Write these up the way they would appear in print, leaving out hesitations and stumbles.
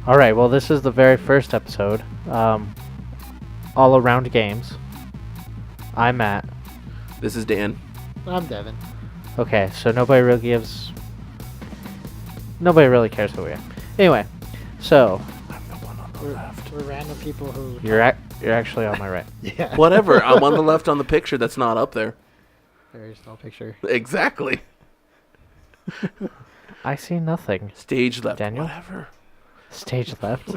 All right. Well, this is the very first episode. All around games. I'm Matt. This is Dan. I'm Devin. Okay, so nobody really cares who we are. Anyway, so I'm the one on the left. We're random people who... you're actually on my right. Yeah. Whatever. I'm on the left on the picture that's not up there. There's no picture. Exactly. I see nothing. Stage left. Daniel? Whatever. Stage left.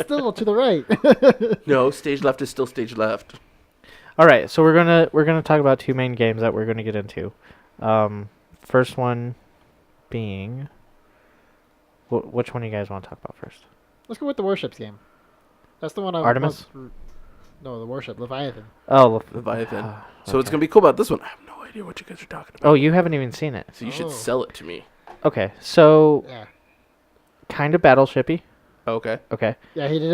Still to the right. No, stage left is still stage left. All right, so we're gonna talk about two main games that we're gonna get into. First one being, which one do you guys want to talk about first? Let's go with the Warships game. That's the one I... Artemis? No, the Warship. Leviathan. Oh, Leviathan. okay. So what's going to be cool about this one? I have no idea what you guys are talking about. Oh, you haven't even seen it. So you should Oh. sell it to me. Okay, so Yeah. kind of battleshipy. Okay. Okay, Yeah, he did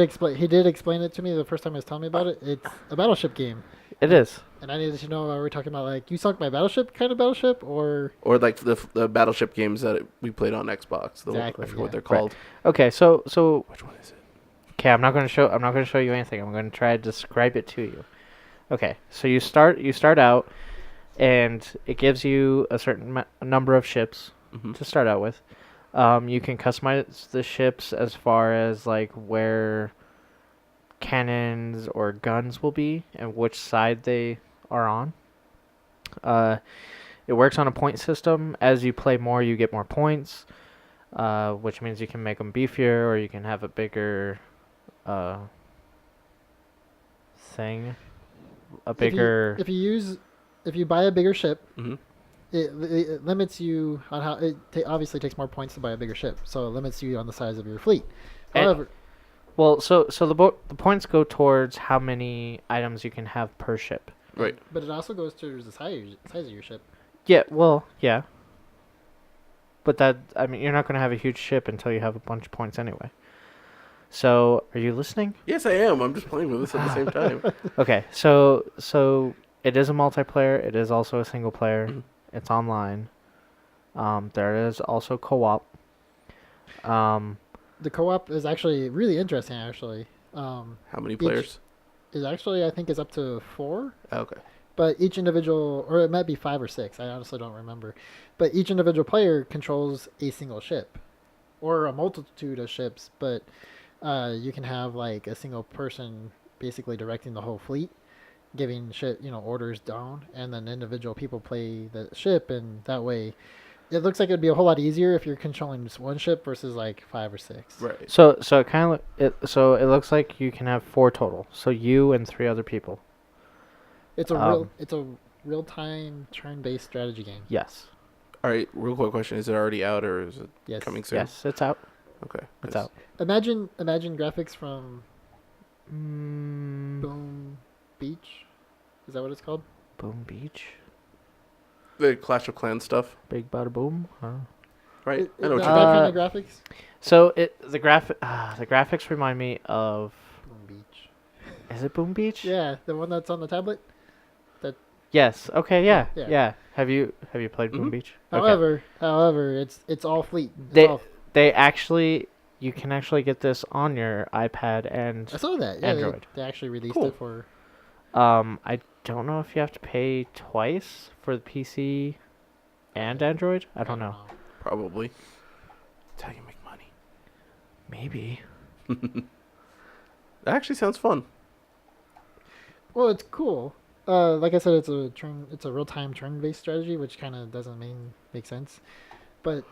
explain it to me the first time he was telling me about it. It's a battleship game. it is. And I needed to know, are we talking about like, you sunk my battleship kind of battleship, or... Or like the battleship games that we played on Xbox. Exactly, I forget what yeah. they're called. Okay, so Which one is it? okay, I'm not going to show you anything. I'm going to try to describe it to you. Okay, so you start out, and it gives you a certain number of ships Mm-hmm. to start out with. You can customize the ships as far as like where cannons or guns will be and which side they are on. It works on a point system. As you play more, you get more points, which means you can make them beefier or you can have a bigger thing, a bigger. If you buy a bigger ship, Mm-hmm. it limits you on how obviously takes more points to buy a bigger ship, so it limits you on the size of your fleet. And- However, Well, so the points go towards how many items you can have per ship. Right. but it also goes to the size of your ship. Yeah, well, yeah. But you're not going to have a huge ship until you have a bunch of points anyway. So, are you listening? Yes, I am. I'm just playing with this at the same time. Okay, so it is a multiplayer. It is also a single player. Mhm. It's online. There is also co-op. The co-op is actually really interesting. Actually, How many players? is actually I think is up to 4. Okay. But each individual, or it might be 5 or 6, I honestly don't remember. But each individual player controls a single ship, or a multitude of ships. But you can have like a single person basically directing the whole fleet, giving orders down, and then individual people play the ship, and that way, it looks like it'd be a whole lot easier if you're controlling just one ship versus like 5 or 6. Right. So it kind of it looks like you can have 4 total. So you and 3 other people. It's a real time turn based strategy game. Yes. All right. Real quick question: is it already out or is it Yes. coming soon? Yes, it's out. Okay. It's 'cause- out. Imagine graphics from Mm, Boom Beach. Is that what it's called? Boom Beach. The Clash of Clans stuff, Big bada boom. Huh? right? I know That what you're kind of graphics. So the graphics remind me of. Boom Beach. Is it Boom Beach? Yeah, the one that's on the tablet. Yes. Okay. Yeah. Yeah. Yeah. Have you played Boom Mhm. Beach? Okay. However, it's all fleet. You can actually get this on your iPad and I saw that. Yeah, Android. They actually released Cool. it for. I don't know if you have to pay twice for the PC and Android. I don't know. probably. That's how you make money. Maybe. That actually sounds fun. Well, it's cool. Like I said, it's a real time turn based strategy, which kind of doesn't make sense. But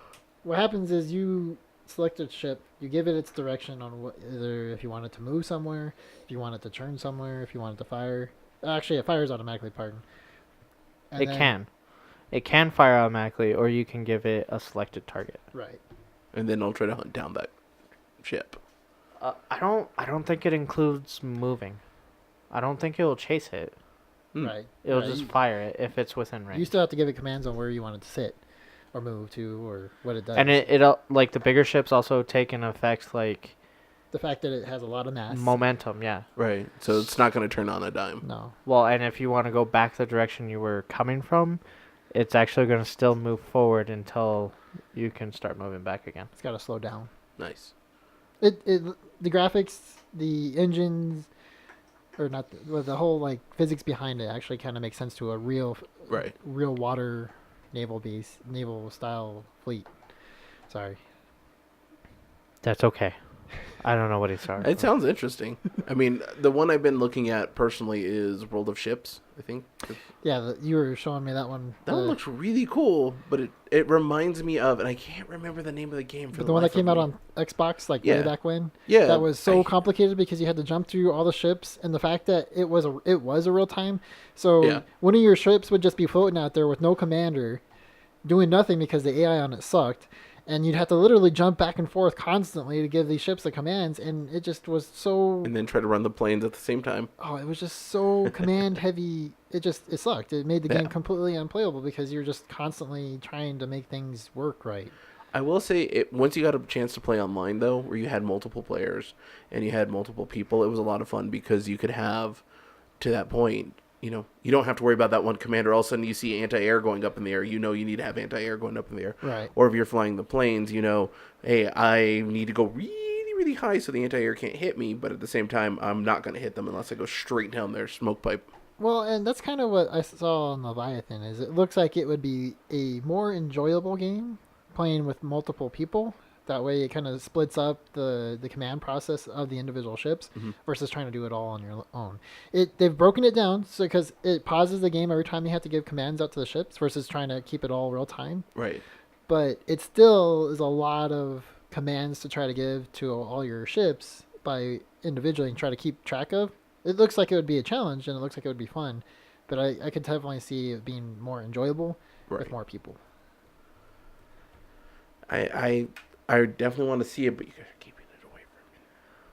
what happens is you select a ship, you give it its direction on either if you want it to move somewhere, if you want it to turn somewhere, if you want it to fire. Actually, it fires automatically. Pardon. And It then- can. It can fire automatically, or you can give it a selected target. Right. And then I'll try to hunt down that ship. I don't think it includes moving. I don't think it will chase it. Right. It'll Right, just you- fire it if it's within You range. still have to give it commands on where you want it to sit, or move to, or what it does. And it like the bigger ships also take an effect like the fact that it has a lot of mass. momentum. Yeah. Right. So it's not going to turn on a dime. No. Well, and if you want to go back the direction you were coming from, it's actually going to still move forward until you can start moving back again. It's got to slow down. Nice. It the graphics, the engines, or not well, the whole like physics behind it actually kind of makes sense to a Right. real water naval style fleet. Sorry. That's okay. I don't know what he's sorry It for. sounds interesting. I mean, the one I've been looking at personally is World of Ships, I think. Yeah, you were showing me that one. That one looks really cool, but it reminds me of, and I can't remember the name of the game for but the one that life came of out me. on Xbox like Yeah. way back when. Yeah. That was so I- complicated because you had to jump through all the ships, and the fact that it was a real time. So Yeah. one of your ships would just be floating out there with no commander, doing nothing because the AI on it sucked, and you'd have to literally jump back and forth constantly to give these ships the commands, and it just was so. And then try to run the planes at the same time. Oh, it was just so command heavy. It sucked. It made the game Yeah. completely unplayable because you're just constantly trying to make things work right. I will say, once you got a chance to play online, though, where you had multiple players and you had multiple people, it was a lot of fun because you could have, to that point, you don't have to worry about that one commander. All of a sudden, you see anti-air going up in the air. You need to have anti-air going up in the air. Right. Or if you're flying the planes, hey, I need to go really, really high so the anti-air can't hit me. But at the same time, I'm not going to hit them unless I go straight down their smoke pipe. Well, and that's kind of what I saw on Leviathan. Is it looks like it would be a more enjoyable game playing with multiple people. That way, it kind of splits up the command process of the individual ships Mhm. versus trying to do it all on your own. They've broken it down so because it pauses the game every time you have to give commands out to the ships versus trying to keep it all real time. Right. But it still is a lot of commands to try to give to all your ships by individually and try to keep track of. It looks like it would be a challenge and it looks like it would be fun, but I could definitely see it being more enjoyable Right. with more people. I definitely want to see it, but you guys are keeping it away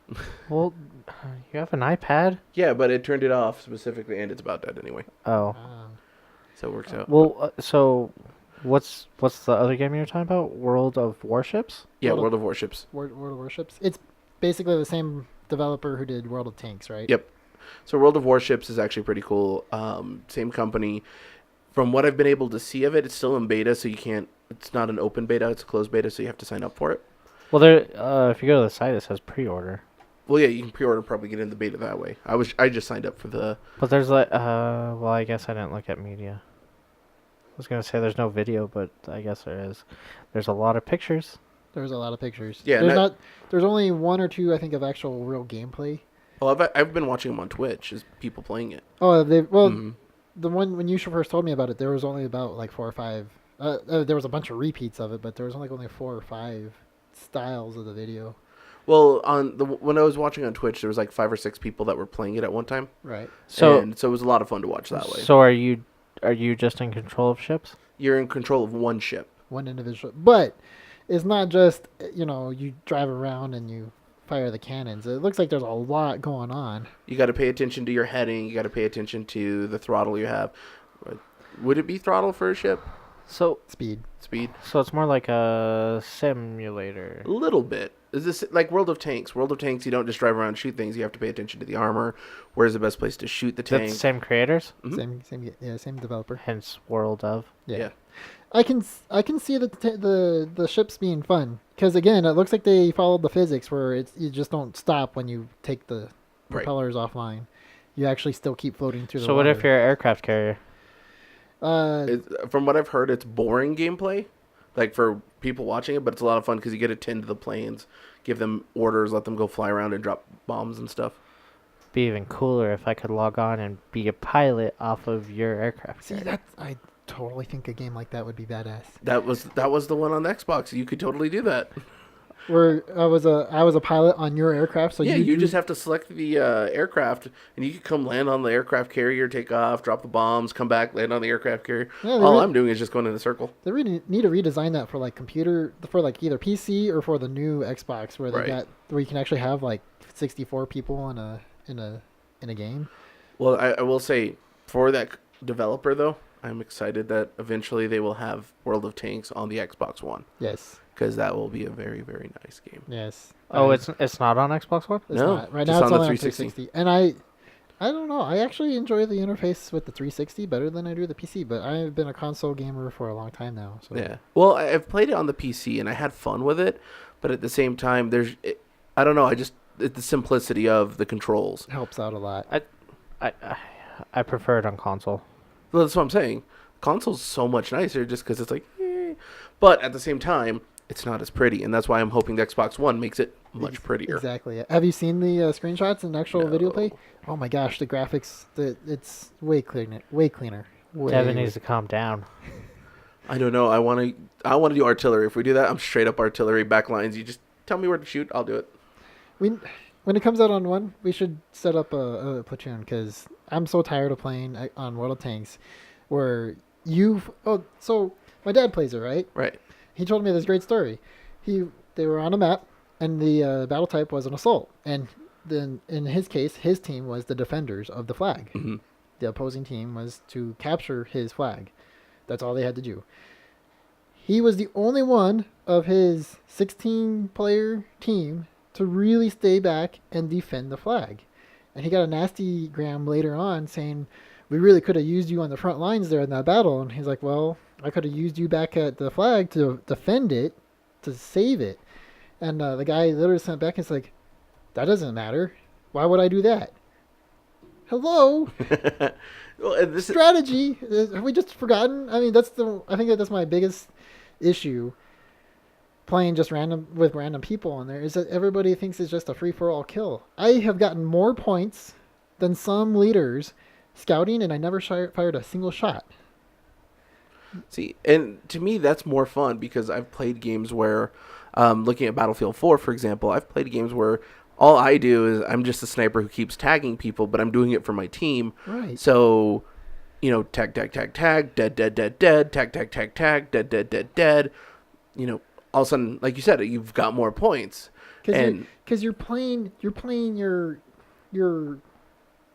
from me. Well, you have an iPad? Yeah, but it turned it off specifically, and it's about dead anyway. Oh. So it works out. Well, so what's the other game you were talking about? World of Warships? Yeah, World of- World of Warships. World of Warships. It's basically the same developer who did World of Tanks, right? Yep. So World of Warships is actually pretty cool. Same company. From what I've been able to see of it, it's still in beta, so you can't. It's not an open beta; it's a closed beta, so you have to sign up for it. Well, there. If you go to the site, it says pre-order. Well, yeah, you can pre-order and probably get in the beta that way. I just signed up for the. But there's like. Well, I guess I didn't look at media. I was gonna say there's no video, but I guess there is. There's a lot of pictures. There's a lot of pictures. Yeah, There's and not. There's only one or two, I think, of actual real gameplay. Well, I've been watching them on Twitch, is people playing it. Oh, well, Mhm. the one when you first told me about it, there was only about like 4 or 5. There was a bunch of repeats of it, but there was only 4 or 5 styles of the video. Well, when I was watching on Twitch, there was like 5 or 6 people that were playing it at one time, Right. So and so it was a lot of fun to watch that way. So are you just in control of ships? You're in control of one ship. One individual, but it's not just you drive around and you fire the cannons. It looks like there's a lot going on. You got to pay attention to your heading. You got to pay attention to the throttle you have. Would it be throttle for a ship? So Speed. Speed? it's more like a simulator. A little bit. Is this like World of Tanks? World of Tanks, you don't just drive around and shoot things. You have to pay attention to the armor. Where's the best place to shoot the That's tank? the same creators, Mhm. Same developer. hence World of. Yeah. I can see the ships being fun because again, it looks like they followed the physics where you just don't stop when you take the Right. propellers offline. You actually still keep floating through the So what water. if you're an aircraft carrier? From what I've heard, it's boring gameplay, like for people watching it, but it's a lot of fun because you get to tend to the planes, give them orders, let them go fly around and drop bombs and stuff. Be even cooler if I could log on and be a pilot off of your aircraft See, carrier. I totally think a game like that would be badass. That was the one on Xbox. You could totally do that. Where I was a pilot on your aircraft, so Yeah, you just have to select the aircraft, and you could come land on the aircraft carrier, take off, drop the bombs, come back, land on the aircraft carrier. Yeah, All I'm doing is just going in a circle. They really need to redesign that for like for like either PC or for the new Xbox where Right. where you can actually have like 64 people in a game. Well, I will say, for that developer, though, I'm excited that eventually they will have World of Tanks on the Xbox One, Yes. because that will be a very, very nice game. Yes. Oh, I- it's not on Xbox One. it's No, not. Right just now it's on the only on 360. 360. And I don't know. I actually enjoy the interface with the 360 better than I do the PC, but I've been a console gamer for a long time now. So Yeah. Well, I've played it on the PC, and I had fun with it, but at the same time, I don't know. The simplicity of the controls. Helps out a lot. I prefer it on console. Well, that's what I'm saying. Console's so much nicer just because it's like, but at the same time, it's not as pretty, and that's why I'm hoping the Xbox One makes it much prettier. Exactly. Have you seen the screenshots and actual video No. play? Oh my gosh, the graphics, it's way cleaner. Way cleaner. Devin needs to calm down. I don't know. I want to do artillery. If we do that, I'm straight up artillery backlines. You just tell me where to shoot. I'll do it. When it comes out on one, we should set up a platoon because I'm so tired of playing on World of Tanks, where so my dad plays it, right? Right. He told me this great story. They were on a map, and the battle type was an assault, and then in his case, his team was the defenders of the flag. Mm-hmm. The opposing team was to capture his flag. That's all they had to do. He was the only one of his 16-player team to really stay back and defend the flag. And he got a nasty gram later on saying, we really could have used you on the front lines there in that battle. And he's like, well, I could have used you back at the flag to defend it, to save it. And the guy literally sent back and it's like, that doesn't matter. Why would I do that? Hello? Well, and Strategy. Have we just forgotten? I mean, I think that's my biggest issue playing just with random people on there is that everybody thinks it's just a free-for-all kill. I have gotten more points than some leaders scouting, and I never fired a single shot. See, and to me, that's more fun because I've played games where, looking at Battlefield 4, for example, I've played games where all I do is I'm just a sniper who keeps tagging people, but I'm doing it for my team. Right. So, tag, dead, tag, dead. All of a sudden, like you said, you've got more points. Because you're playing your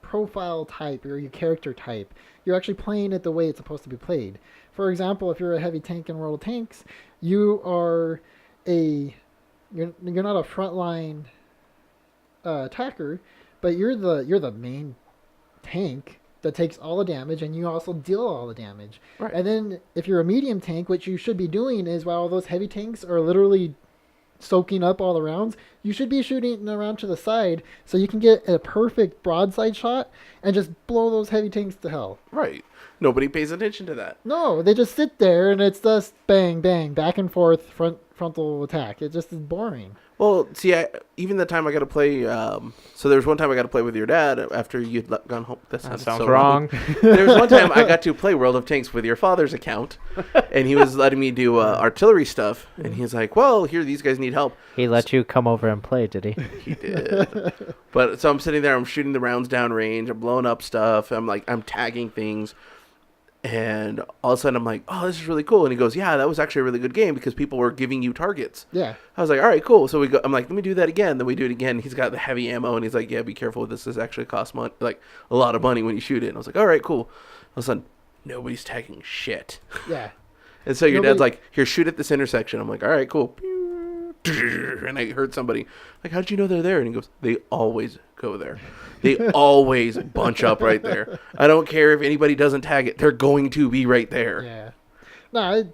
profile type or your character type. You're actually playing it the way it's supposed to be played. For example, if you're a heavy tank in World of Tanks, you're not a frontline attacker, but you're the main tank that takes all the damage, and you also deal all the damage. Right. And then if you're a medium tank, what you should be doing is while all those heavy tanks are literally soaking up all the rounds, you should be shooting around to the side so you can get a perfect broadside shot and just blow those heavy tanks to hell. Right. Nobody pays attention to that. No, they just sit there and it's just bang, bang, back and forth, frontal attack. It just is boring. Well, see, even the time I got to play, so there was one time I got to play with your dad after you'd gone home. That That sounds sounds so wrong. There was one time I got to play World of Tanks with your father's account, and he was letting me do artillery stuff, and he's like, well, here, these guys need help. He let you come over and play, did he? He did. But so I'm sitting there, I'm shooting the rounds down range, I'm blowing up stuff, I'm tagging things. And all of a sudden, I'm like, oh, this is really cool. And he goes, yeah, that was actually a really good game because people were giving you targets. Yeah. I was like, all right, cool. So I'm like, let me do that again. Then we do it again. He's got the heavy ammo, and he's like, yeah, be careful with this. This actually costs money, like a lot of money when you shoot it. And I was like, all right, cool. All of a sudden, nobody's tagging shit. Yeah. And so your dad's like, here, shoot at this intersection. I'm like, all right, cool. And I heard somebody, like, how did you know they're there? And he goes, they always go there. They always bunch up right there. I don't care if anybody doesn't tag it. They're going to be right there. Yeah. No,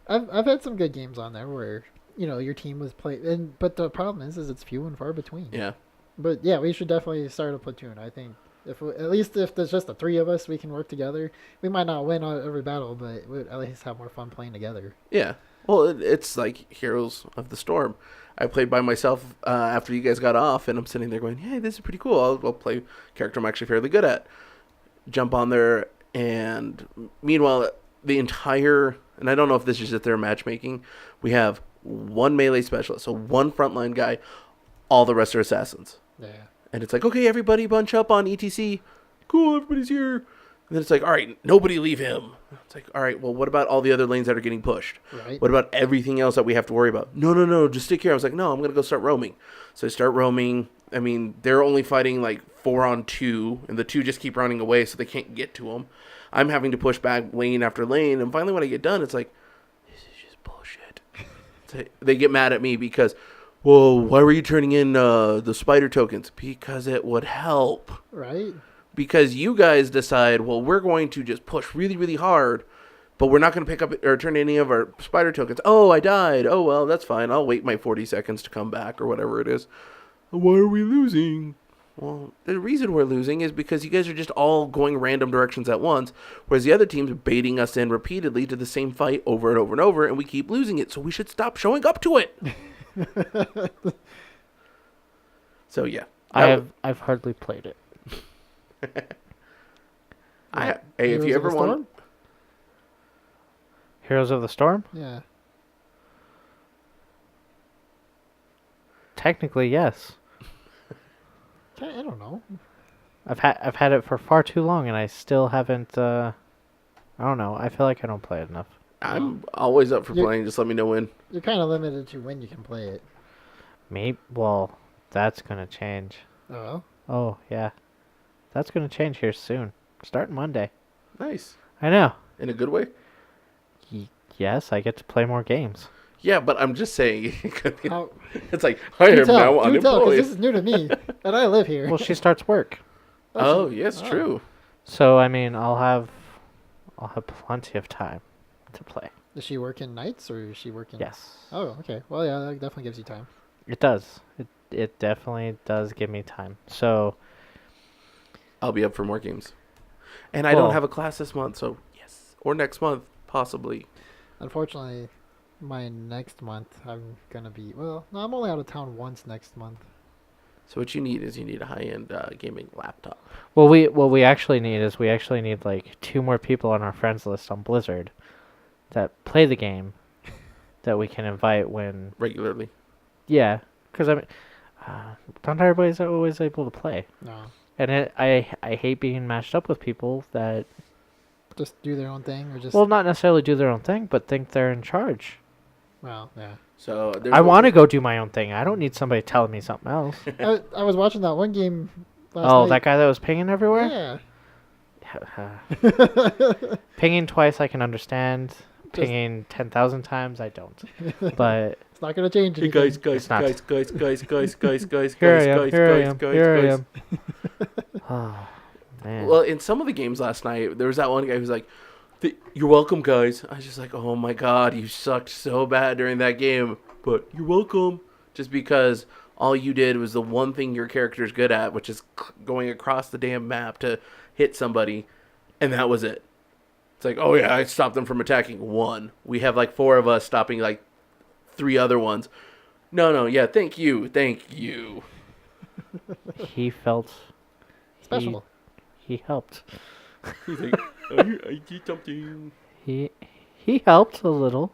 I've had some good games on there where, your team was playing, but the problem is it's few and far between. Yeah. But yeah, we should definitely start a platoon. I think at least if there's just the three of us, we can work together. We might not win every battle, but we'd at least have more fun playing together. Yeah. Well, it's like Heroes of the Storm. I played by myself after you guys got off, and I'm sitting there going, hey, this is pretty cool. I'll play a character I'm actually fairly good at. Jump on there, and meanwhile, the entire, and I don't know if this is just their matchmaking, we have one melee specialist, so one frontline guy, all the rest are assassins. Yeah. And it's like, okay, everybody bunch up on ETC. Cool, everybody's here. And then it's like, all right, nobody leave him. It's like, all right, well, what about all the other lanes that are getting pushed? Right. What about everything else that we have to worry about? No, just stick here. I was like, no, I'm going to go start roaming. So I start roaming. I mean, they're only fighting like 4-on-2, and the 2 just keep running away so they can't get to them. I'm having to push back lane after lane. And finally, when I get done, it's like, this is just bullshit. So they get mad at me because, whoa, why were you turning in the spider tokens? Because it would help. Right. Because you guys decide, well, we're going to just push really, really hard, but we're not going to pick up or turn any of our spider tokens. Oh, I died. Oh, well, that's fine. I'll wait my 40 seconds to come back or whatever it is. Why are we losing? Well, the reason we're losing is because you guys are just all going random directions at once, whereas the other team's baiting us in repeatedly to the same fight over and over and over, and we keep losing it, so we should stop showing up to it. So, yeah. I've hardly played it. Hey, if Heroes you of ever the want... Storm? Heroes of the Storm? Yeah. Technically, yes. I don't know. I've had it for far too long, and I still haven't. I don't know. I feel like I don't play it enough. I'm always up for You- playing, just let me know when. You're kind of limited to when you can play it. Maybe. Well, that's gonna change. Oh. Oh yeah, that's gonna change here soon. Starting Monday. Nice. I know. In a good way? Yes, I get to play more games. Yeah, but I'm just saying, How, it's like, I am now do tell, 'cause unemployed. this is new to me, and I live here. Well, she starts work, Oh, she- yes, oh. true. so I mean, I'll have plenty of time to play. Is she working nights or is she working? Yes. Oh, okay. Well, yeah, that definitely gives you time. It does. It definitely does give me time. So I'll be up for more games. And I don't Well- have a class this month, so yes. Or next month, possibly. Unfortunately, my next month I'm gonna be. Well, no, I'm only out of town once next month. So what you need is you need a high-end gaming laptop. what we actually need is we actually need like 2 more people on our friends list on Blizzard that play the game that we can invite when Regularly. yeah, because I mean, not everybody's always able to play, No, and I hate being matched up with people that just do their own thing or just. well not necessarily do their own thing but think they're in charge. Well, yeah. So there's I want to go do my own thing. I don't need somebody telling me something else. I was watching that one game last Oh, night. that guy that was pinging everywhere? Yeah. Pinging twice I can understand. Pinging 10,000 times I don't. But It's not gonna change Hey anything. guys, It's not. guys, here I am, here I am, here I guys. am. Oh, man. Well, in some of the games last night, there was that one guy who's like, "You're welcome, guys." I was just like, "Oh my god, you sucked so bad during that game." But you're welcome, just because all you did was the one thing your character's good at, which is going across the damn map to hit somebody, and that was it. It's like, oh yeah, I stopped them from attacking one. We have like 4 of us stopping like 3 other ones. No, yeah, thank you. He felt Special. He helped. He's like, I did something. He helped a little.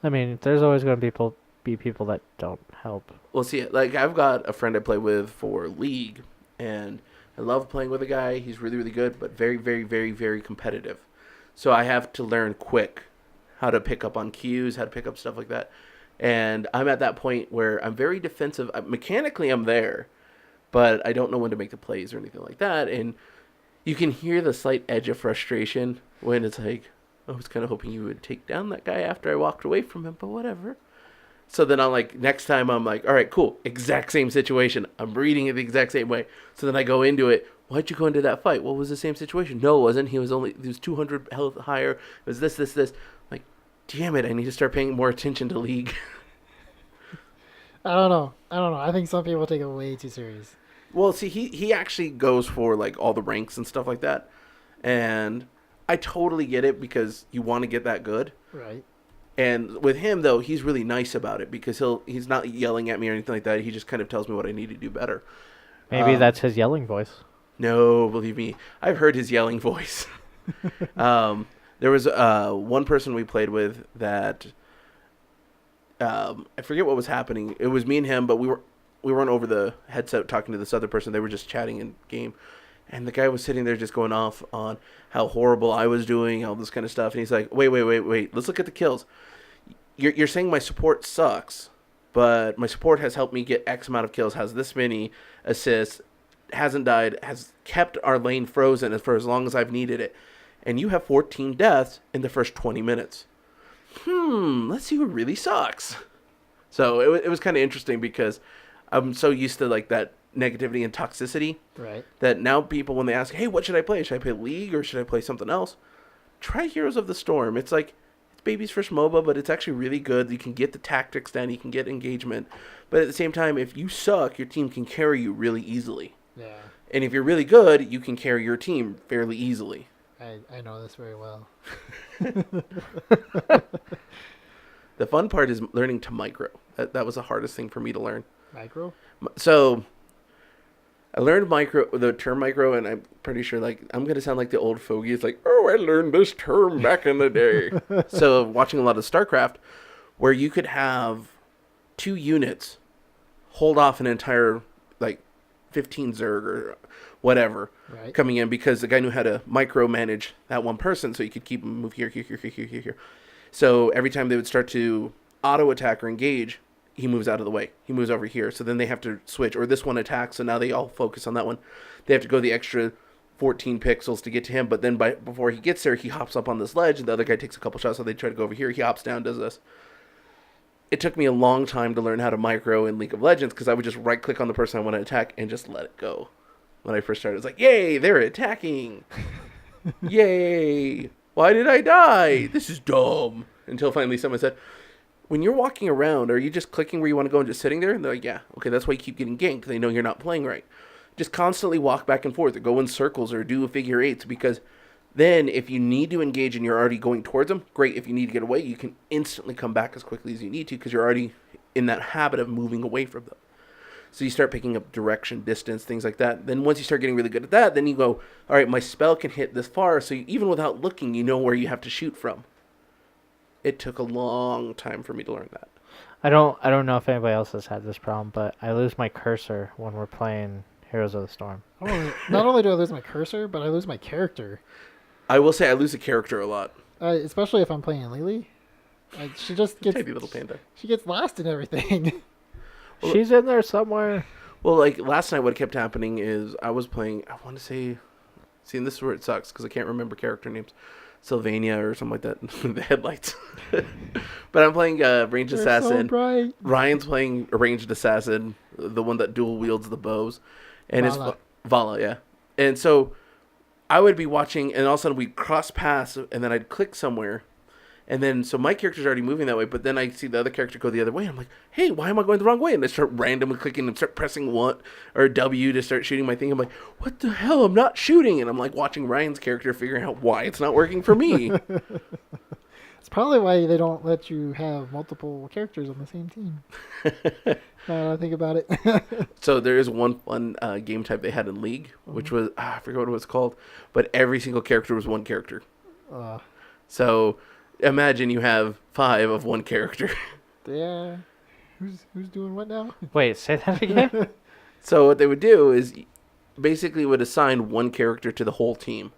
I mean, there's always going to be people that don't help. Well, see, like I've got a friend I play with for League, and I love playing with a guy. He's really, really good, but very, very, very, very competitive. So I have to learn quick how to pick up on cues, how to pick up stuff like that. And I'm at that point where I'm very defensive. Mechanically, I'm there, but I don't know when to make the plays or anything like that. And you can hear the slight edge of frustration when it's like, I was kind of hoping you would take down that guy after I walked away from him, but whatever. So then I'm like, next time I'm like, all right, cool, exact same situation. I'm reading it the exact same way. So then I go into it. Why'd you go into that fight? What was the same situation? No, it wasn't. He was 200 health higher. It was this. I'm like, damn it, I need to start paying more attention to League. I don't know. I think some people take it way too serious. Well, see, he actually goes for like all the ranks and stuff like that. And I totally get it because you want to get that good. Right. And with him, though, he's really nice about it because he's not yelling at me or anything like that. He just kind of tells me what I need to do better. Maybe that's his yelling voice. No, believe me, I've heard his yelling voice. There was one person we played with that I forget what was happening. It was me and him, but we weren't over the headset talking to this other person. They were just chatting in game. And the guy was sitting there just going off on how horrible I was doing, all this kind of stuff. And he's like, wait. Let's look at the kills. You're saying my support sucks, but my support has helped me get X amount of kills, has this many assists, hasn't died, has kept our lane frozen for as long as I've needed it. And you have 14 deaths in the first 20 minutes. Let's see who really sucks. So it was kind of interesting because I'm so used to like that negativity and toxicity. Right. That now people, when they ask, hey, what should I play? Should I play League or should I play something else? Try Heroes of the Storm. It's baby's first MOBA, but it's actually really good. You can get the tactics down, you can get engagement, but at the same time, if you suck, your team can carry you really easily. Yeah. And if you're really good, you can carry your team fairly easily. I know this very well. The fun part is learning to micro. That was the hardest thing for me to learn. Micro? So I learned the term micro, and I'm pretty sure like I'm gonna sound like the old fogey. It's like, oh, I learned this term back in the day. So watching a lot of StarCraft, where you could have 2 units hold off an entire like 15 Zerg or whatever Right. coming in, because the guy knew how to micromanage that one person, so he could keep them move here. So every time they would start to auto attack or engage, he moves out of the way. He moves over here. So then they have to switch. Or this one attacks, so now they all focus on that one. They have to go the extra 14 pixels to get to him. But then before he gets there, he hops up on this ledge. And the other guy takes a couple shots. So they try to go over here. He hops down, does this. It took me a long time to learn how to micro in League of Legends, because I would just right-click on the person I want to attack and just let it go. When I first started, it was like, yay, they're attacking. Yay. Why did I die? This is dumb. Until finally someone said, when you're walking around, are you just clicking where you want to go and just sitting there? And they're like, yeah. Okay, that's why you keep getting ganked. They know you're not playing right. Just constantly walk back and forth or go in circles or do figure eights, because then if you need to engage and you're already going towards them, great. If you need to get away, you can instantly come back as quickly as you need to, because you're already in that habit of moving away from them. So you start picking up direction, distance, things like that. Then once you start getting really good at that, then you go, all right, my spell can hit this far. So even without looking, you know where you have to shoot from. It took a long time for me to learn that. I don't know if anybody else has had this problem, but I lose my cursor when we're playing Heroes of the Storm. Not only do I lose my cursor, but I lose my character. I will say I lose a character a lot. Especially if I'm playing Lily. She just gets Tiny little panda. She gets lost in everything. Well, She's in there somewhere. Well, like last night, what kept happening is I was playing. I want to say, see, and this is where it sucks because I can't remember character names, Sylvania or something like that. The headlights. But I'm playing ranged They're assassin. so bright. Ryan's playing a ranged assassin, the one that dual wields the bows, and Vala. it's Vala, yeah. And so I would be watching, and all of a sudden we'd cross paths, and then I'd click somewhere. And then, so my character's already moving that way, but then I see the other character go the other way. And I'm like, hey, why am I going the wrong way? And I start randomly clicking and start pressing one or W to start shooting my thing. I'm like, what the hell? I'm not shooting. And I'm like watching Ryan's character figuring out why it's not working for me. It's probably why they don't let you have multiple characters on the same team. Now that I think about it. So there is one fun game type they had in League, which was, I forget what it was called, but every single character was one character. So imagine you have 5 of one character. Yeah. Who's doing what now? Wait, say that again? So what they would do is basically would assign one character to the whole team.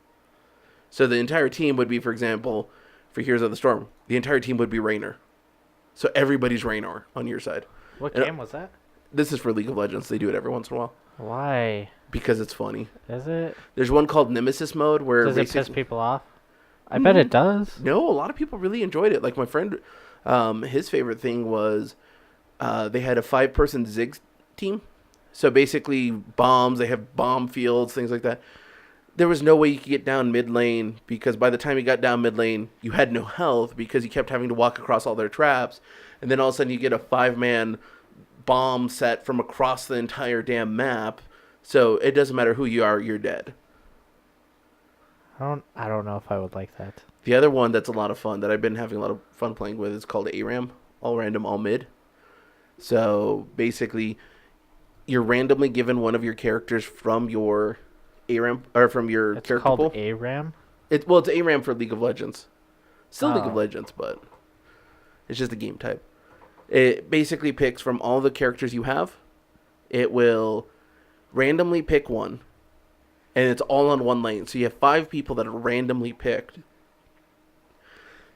So the entire team would be, for example, for Heroes of the Storm, the entire team would be Raynor. So everybody's Raynor on your side. What And game was that? this is for League of Legends. They do it every once in a while Why? because it's funny. Is it? There's one called Nemesis mode where Does it piss basically people off? I bet it does. no, a lot of people really enjoyed it. Like my friend, his favorite thing was they had a 5-person Ziggs team. So basically bombs, they have bomb fields, things like that. There was no way you could get down mid lane because by the time you got down mid lane, you had no health because you kept having to walk across all their traps. And then all of a sudden you get a 5-man bomb set from across the entire damn map. So it doesn't matter who you are, you're dead. I don't know if I would like that. The other one that's a lot of fun that I've been having a lot of fun playing with is called ARAM, all random, all mid. So basically, you're randomly given one of your characters from your ARAM or from your It's character called pool. ARAM? It's ARAM for League of Legends. Still League of Oh. Legends, but it's just a game type. It basically picks from all the characters you have. It will randomly pick one. And it's all on one lane. So you have 5 people that are randomly picked.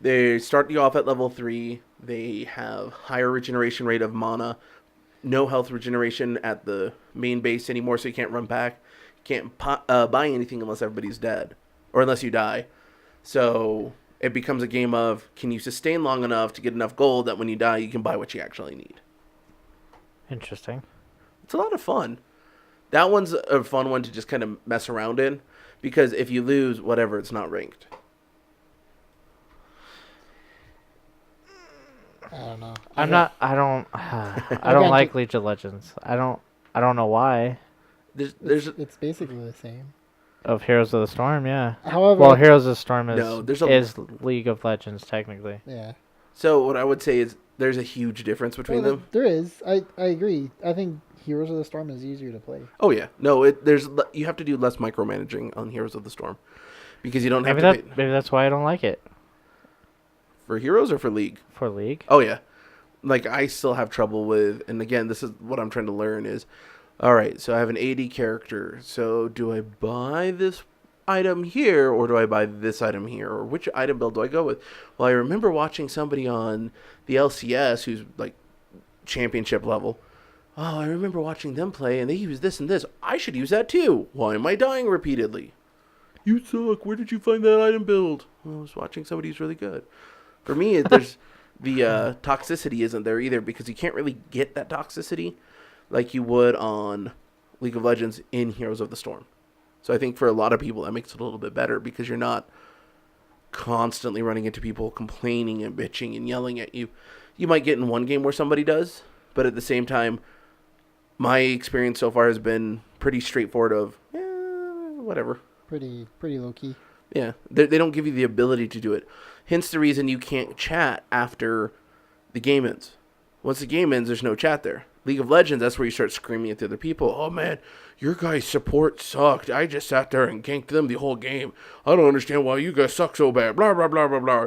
They start you off at level 3. They have higher regeneration rate of mana. No health regeneration at the main base anymore, so you can't run back. You can't buy anything unless everybody's dead. Or unless you die. So it becomes a game of, can you sustain long enough to get enough gold that when you die, you can buy what you actually need. Interesting. It's a lot of fun. That one's a fun one to just kind of mess around in. Because if you lose, whatever, it's not ranked. I don't know. I'm not. I don't. I don't like League of Legends. I don't know why. There's basically the same. Of Heroes of the Storm, yeah. However, Well, Heroes of the Storm No, is League of Legends technically. yeah. So what I would say is there's a huge difference between them. There is. I agree. I think Heroes of the Storm is easier to play. Oh yeah, no, you have to do less micromanaging on Heroes of the Storm because you don't have Maybe that's why I don't like it. For Heroes or for League? For League? Oh yeah, like I still have trouble with, and again, this is what I'm trying to learn is, all right, so I have an AD character, so do I buy this item here or do I buy this item here, or which item build do I go with? Well, I remember watching somebody on the LCS who's like championship level. Oh, I remember watching them play and they use this and this. I should use that too. Why am I dying repeatedly? You suck. Where did you find that item build? Well, I was watching somebody who's really good. For me, there's the toxicity isn't there either because you can't really get that toxicity like you would on League of Legends in Heroes of the Storm. So I think for a lot of people that makes it a little bit better because you're not constantly running into people complaining and bitching and yelling at you. You might get in one game where somebody does, but at the same time, my experience so far has been pretty straightforward of, whatever. Pretty low key. Yeah, they don't give you the ability to do it. Hence the reason you can't chat after the game ends. Once the game ends, there's no chat there. League of Legends, that's where you start screaming at the other people. Oh, man, your guys' support sucked. I just sat there and ganked them the whole game. I don't understand why you guys suck so bad. Blah, blah, blah, blah, blah.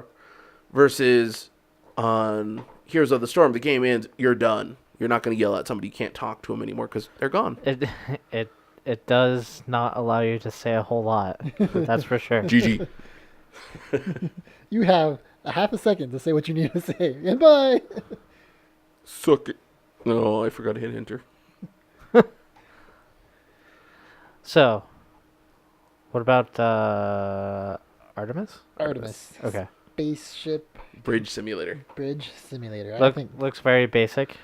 Versus on Heroes of the Storm, the game ends, you're done. You're not going to yell at somebody. You can't talk to them anymore because they're gone. It does not allow you to say a whole lot. That's for sure. GG. You have a half a second to say what you need to say. And bye. Suck it. No, I forgot to hit enter. So, what about Artemis? Artemis. Okay. Spaceship Bridge simulator. bridge simulator. I think Looks very basic.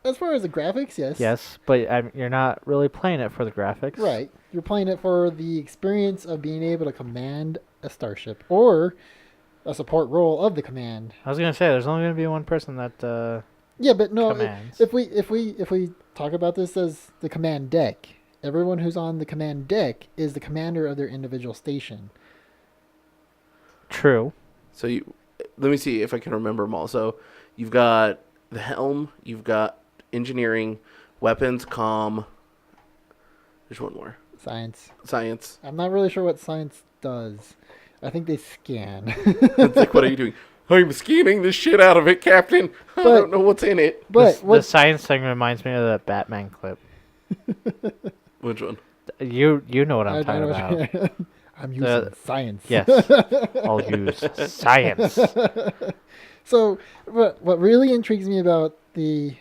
as far as the graphics, yes. Yes, but you're not really playing it for the graphics. Right. You're playing it for the experience of being able to command a starship or a support role of the command. I was gonna say there's only gonna be one person that Yeah, but no. commands. If we talk about this as the command deck, everyone who's on the command deck is the commander of their individual station. True. So let me see if I can remember them all. So you've got the helm, you've got engineering, weapons, comm. There's one more. Science. I'm not really sure what science does. I think they scan. It's like, what are you doing? I'm scanning the shit out of it, Captain. I don't know what's in it. But the science thing reminds me of that Batman clip. Which one? You know what I'm talking about. I'm using science. Yes. I'll use science. So, what really intrigues me about the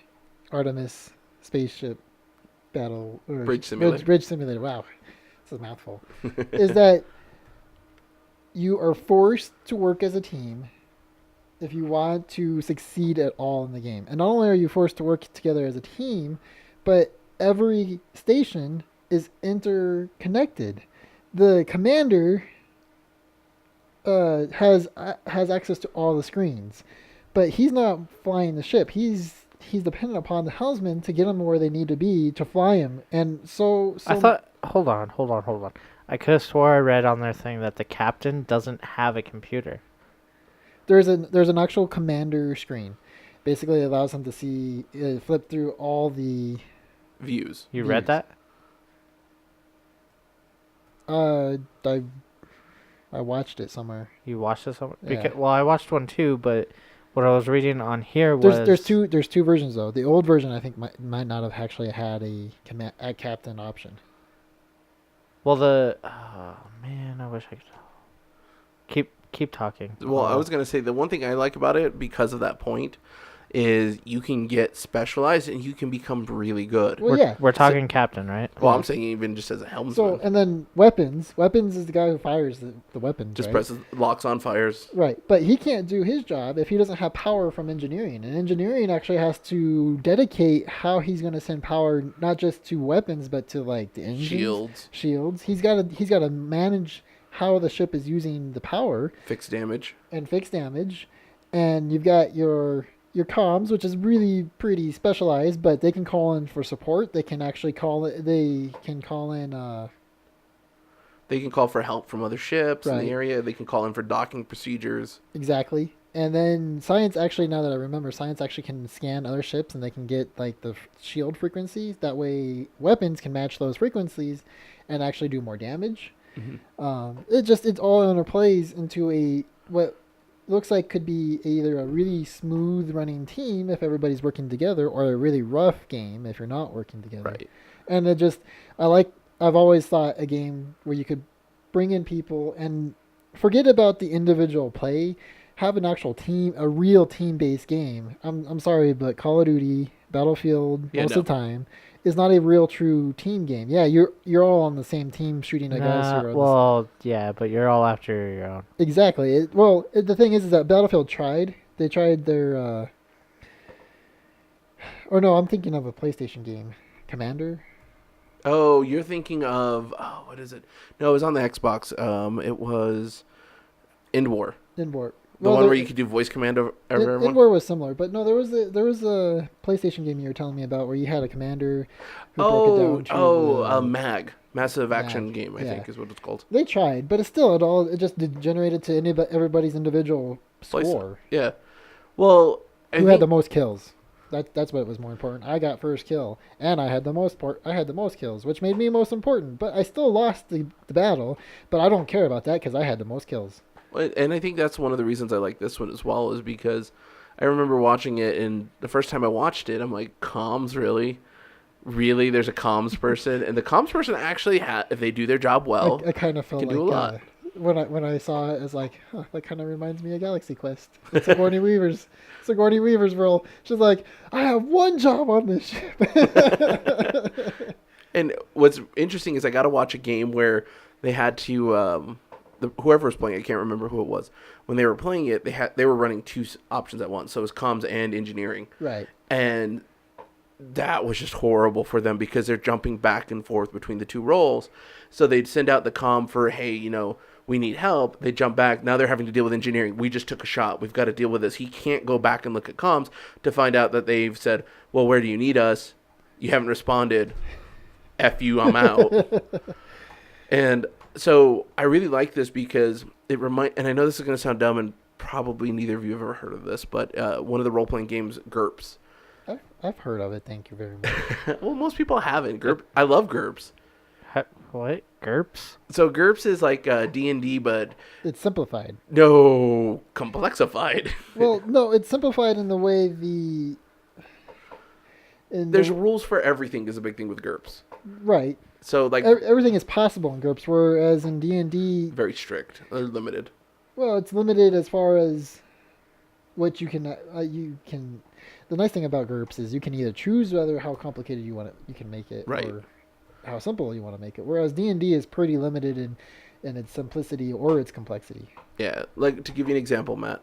Artemis spaceship battle or Bridge simulator. Bridge simulator. Wow, it's a mouthful. Is that you are forced to work as a team if you want to succeed at all in the game. And not only are you forced to work together as a team, but every station is interconnected. The commander has access to all the screens, but he's not flying the ship. He's dependent upon the helmsman to get them where they need to be to fly him. And so I thought. Hold on. I could have swore I read on their thing that the captain doesn't have a computer. There's an actual commander screen. Basically, it allows him to see flip through all the views. You read that? I watched it somewhere. You watched it somewhere? Yeah. Well, I watched one too, but what I was reading on here was there's two versions though. The old version I think might not have actually had a captain option. Well, man, I wish I could keep talking. Well, I was gonna say the one thing I like about it because of that point is you can get specialized and you can become really good. Well, we're talking captain, right? Well, I'm saying even just as a helmsman. So, and then weapons is the guy who fires the weapons. Just right? presses locks on fires. Right, but he can't do his job if he doesn't have power from engineering. And engineering actually has to dedicate how he's going to send power not just to weapons but to like the engines, shields. He's got to manage how the ship is using the power, fix damage, and you've got your your comms, which is really pretty specialized, but they can call in for support. They can actually call it. They can call in. They can call for help from other ships in the Right. area. They can call in for docking procedures. Exactly. And then science actually, now that I remember, science actually can scan other ships and they can get like the shield frequencies. That way, weapons can match those frequencies and actually do more damage. It all interplays into a what looks like could be either a really smooth running team if everybody's working together, or a really rough game if you're not working together. Right. And it just I like I've always thought a game where you could bring in people and forget about the individual play, have an actual team, a real team-based game. I'm sorry, but Call of Duty, Battlefield, most of the time is not a real true team game. Yeah, you're all on the same team shooting at guys who are Well, yeah, but you're all after your own. exactly. The thing is that Battlefield tried. They tried their or no, I'm thinking of a PlayStation game, Commander. Oh, you're thinking of what is it? No, it was on the Xbox. It was End War, Inward. the one where you could do voice command over everyone. Inward was similar, but no, there was a PlayStation game you were telling me about where you had a commander who broke it down to Massive Action Mag, Game, I yeah. think is what it's called. They tried, but it just degenerated to everybody's individual score. Yeah. Well, Who had the most kills? That's what was more important. I got first kill, and I had the most kills, which made me most important. But I still lost the battle. But I don't care about that because I had the most kills. And I think that's one of the reasons I like this one as well, is because I remember watching it, and the first time I watched it, I'm like, comms, really? Really? There's a comms person? And the comms person actually, if they do their job well, I kind of felt can like do a lot. when I saw it, it's like, that kind of reminds me of Galaxy Quest. It's Sigourney Weaver's role. She's like, I have one job on this ship. And what's interesting is I got to watch a game where they had to, whoever was playing, I can't remember who it was. When they were playing it, they were running two options at once. So it was comms and engineering. Right. And that was just horrible for them because they're jumping back and forth between the two roles. So they'd send out the comm for, hey, we need help. They jump back. Now they're having to deal with engineering. We just took a shot. We've got to deal with this. He can't go back and look at comms to find out that they've said, well, where do you need us? You haven't responded. F you, I'm out. And so I really like this because and I know this is going to sound dumb, and probably neither of you have ever heard of this, but one of the role-playing games, GURPS. I've heard of it. Thank you very much. Well, most people haven't. I love GURPS. What? GURPS? So GURPS is like D&D, but It's simplified. no, complexified. Well, no, it's simplified in the way There's rules for everything is a big thing with GURPS. right. So like Everything is possible in GURPS, whereas in D&D, very strict, limited. well, it's limited as far as what you can. The nice thing about GURPS is you can either choose whether how complicated you can make it, Right. or how simple you want to make it. Whereas D&D is pretty limited in its simplicity or its complexity. Yeah, like to give you an example, Matt,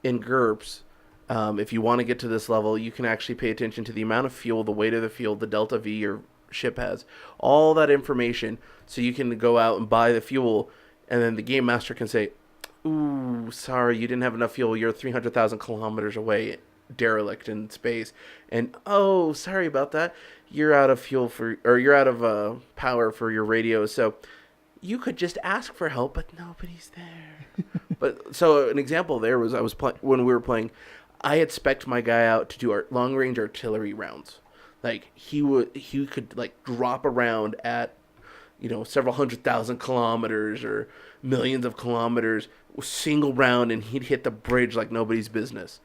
in GURPS, if you want to get to this level, you can actually pay attention to the amount of fuel, the weight of the fuel, the delta V your ship has, all that information, so you can go out and buy the fuel, and then the game master can say, ooh, sorry, you didn't have enough fuel, you're 300,000 kilometers away, derelict in space, and oh, sorry about that, you're out of fuel you're out of power for your radio, so you could just ask for help, but nobody's there. But so an example there was when we were playing, I had spec'd my guy out to do our long range artillery rounds. Like he could like drop a round at several 100,000 kilometers or millions of kilometers, single round, and he'd hit the bridge like nobody's business.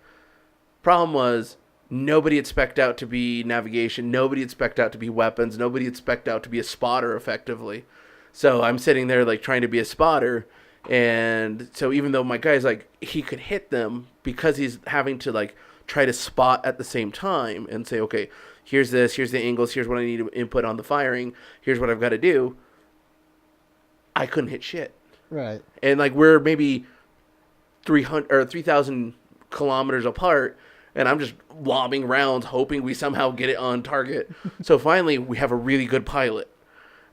Problem was, nobody had spec'd out to be navigation, nobody had spec'd out to be weapons, nobody had spec'd out to be a spotter effectively. So I'm sitting there like trying to be a spotter, and so even though my guy's like, he could hit them, because he's having to like try to spot at the same time and say, okay, here's this, here's the angles, here's what I need to input on the firing, here's what I've got to do, I couldn't hit shit. Right. And like we're maybe 300 or 3,000 kilometers apart, and I'm just lobbing rounds hoping we somehow get it on target. So finally we have a really good pilot.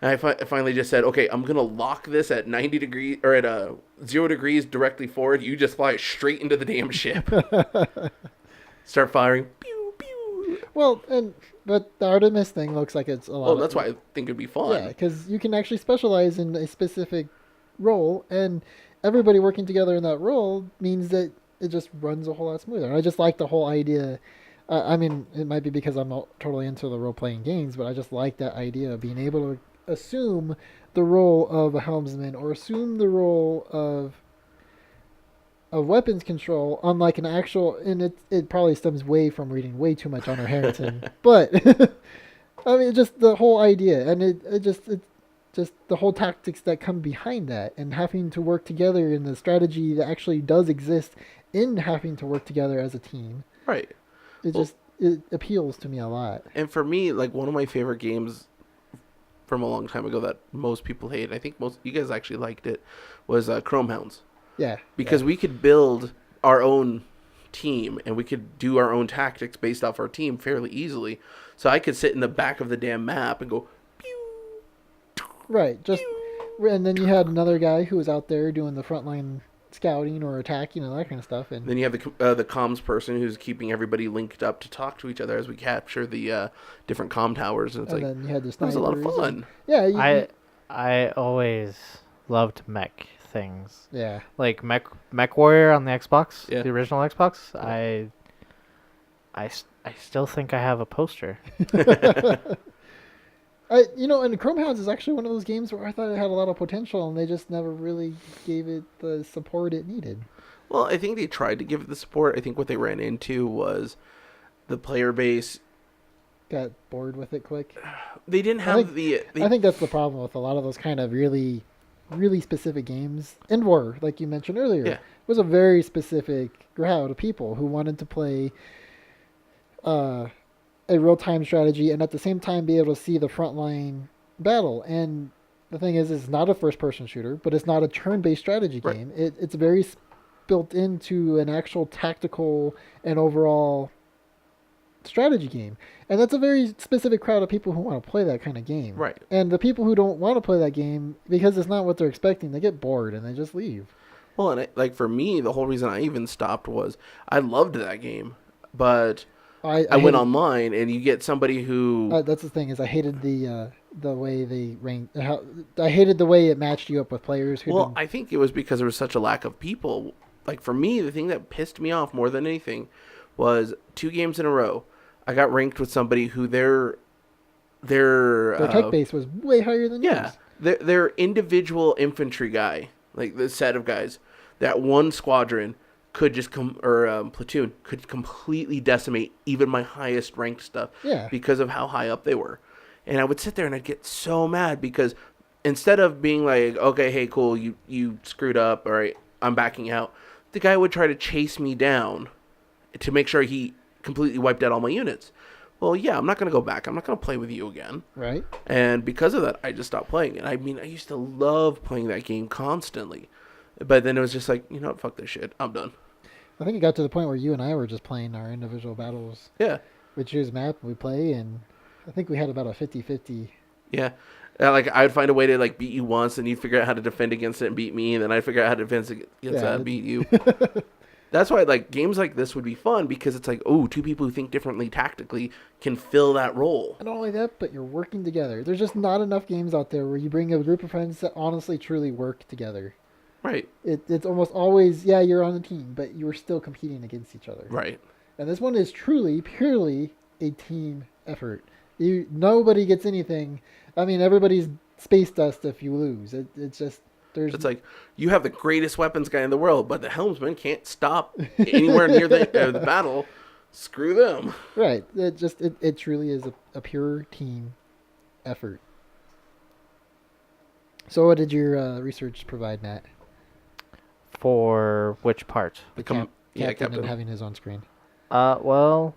And I finally just said, okay, I'm going to lock this at 90 degrees or at 0 degrees directly forward. You just fly it straight into the damn ship. Start firing. Pew pew. Well, but the Artemis thing looks like it's a lot. Well, that's why I think it'd be fun. Yeah, because you can actually specialize in a specific role, and everybody working together in that role means that it just runs a whole lot smoother. I just like the whole idea. I mean, it might be because I'm not totally into the role playing games, but I just like that idea of being able to assume the role of a helmsman or assume the role of weapons control, unlike an actual. And it probably stems way from reading way too much Honor Harrington, but I mean, just the whole idea, and it just the whole tactics that come behind that, and having to work together, and the strategy that actually does exist in having to work together as a team. Right. It Well, just it appeals to me a lot. and for me, like one of my favorite games from a long time ago that most people hate, I think most you guys actually liked it, was Chrome Hounds. Yeah, Because we could build our own team and we could do our own tactics based off our team fairly easily. So I could sit in the back of the damn map and go, pew, right. Just and then you had another guy who was out there doing the frontline scouting or attacking and that kind of stuff. And then you have the comms person who's keeping everybody linked up to talk to each other as we capture the different comm towers. And it's like, then you had the it was a lot of snipers fun. and- yeah, I always loved mech things. yeah. Like Mech Warrior on the Xbox, Yeah. the original Xbox. Yeah. I still think I have a poster. And Chrome Hounds is actually one of those games where I thought it had a lot of potential, and they just never really gave it the support it needed. Well, I think they tried to give it the support. I think what they ran into was the player base. Got bored with it quick. They didn't I have think- I think that's the problem with a lot of those kind of really, really specific games. End War, like you mentioned earlier, Yeah. was a very specific crowd of people who wanted to play a real-time strategy and at the same time be able to see the frontline battle. And the thing is, it's not a first-person shooter, but it's not a turn-based strategy Right. game. It's very built into an actual tactical and overall strategy game. And that's a very specific crowd of people who want to play that kind of game. Right. And the people who don't want to play that game, because it's not what they're expecting, they get bored and they just leave. Well, and like for me, the whole reason I even stopped was I loved that game, but I went hated- online and you get somebody who That's the thing, is I hated the way they ranked. I hated the way it matched you up with players who well, didn't. I think it was because there was such a lack of people. Like for me, the thing that pissed me off more than anything was 2 games in a row. I got ranked with somebody who their Their tech base was way higher than yeah, yours. their individual infantry guy, like the set of guys, that one squadron could just platoon could completely decimate even my highest ranked stuff Yeah. because of how high up they were. And I would sit there and I'd get so mad because instead of being like, okay, hey, cool, you screwed up, all right, I'm backing out, the guy would try to chase me down to make sure he completely wiped out all my units. Well, yeah, I'm not going to go back. I'm not going to play with you again. Right. And because of that, I just stopped playing it. I mean, I used to love playing that game constantly. But then it was just like, you know what, fuck this shit. I'm done. I think it got to the point where you and I were just playing our individual battles. Yeah. We choose map, we play, and I think we had about a 50-50. Yeah. Like, I'd find a way to, like, beat you once, and you'd figure out how to defend against it and beat me, and then I'd figure out how to defend against that and beat you. That's why, like, games like this would be fun, because it's like, oh, 2 people who think differently tactically can fill that role. And not only that, but you're working together. There's just not enough games out there where you bring a group of friends that honestly, truly work together. Right. It's almost always, yeah, you're on a team, but you're still competing against each other. Right. And this one is truly, purely a team effort. Nobody gets anything. I mean, everybody's space dust if you lose. It's just, there's... It's like, you have the greatest weapons guy in the world, but the helmsman can't stop anywhere near the battle. Screw them. Right. It truly is a pure team effort. So what did your research provide, Matt? For which part? Captain and having his own screen. Well,